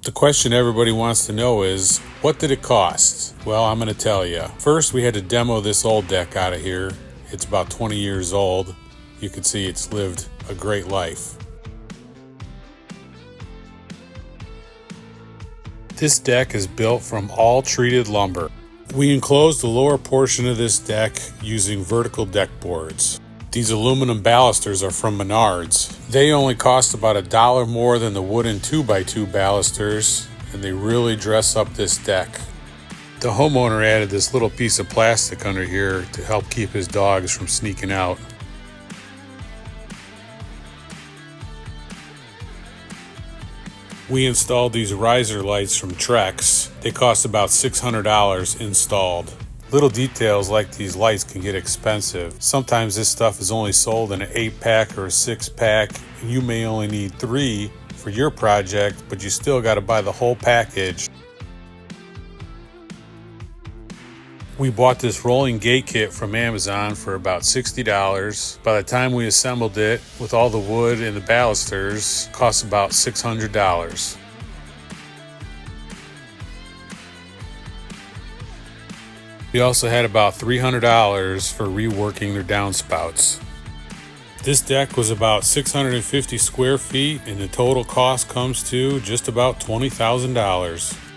The question everybody wants to know is, what did it cost? Well, I'm going to tell you. First, we had to demo this old deck out of here. It's about 20 years old. You can see it's lived a great life. This deck is built from all treated lumber. We enclosed the lower portion of this deck using vertical deck boards. These aluminum balusters are from Menards. They only cost about $1 more than the wooden 2x2 balusters, and they really dress up this deck. The homeowner added this little piece of plastic under here to help keep his dogs from sneaking out. We installed these riser lights from Trex. They cost about $600 installed. Little details like these lights can get expensive. Sometimes this stuff is only sold in an 8-pack or a 6-pack, and you may only need 3 for your project, but you still got to buy the whole package. We bought this rolling gate kit from Amazon for about $60. By the time we assembled it with all the wood and the balusters, it cost about $600. We also had about $300 for reworking their downspouts. This deck was about 650 square feet, and the total cost comes to just about $20,000.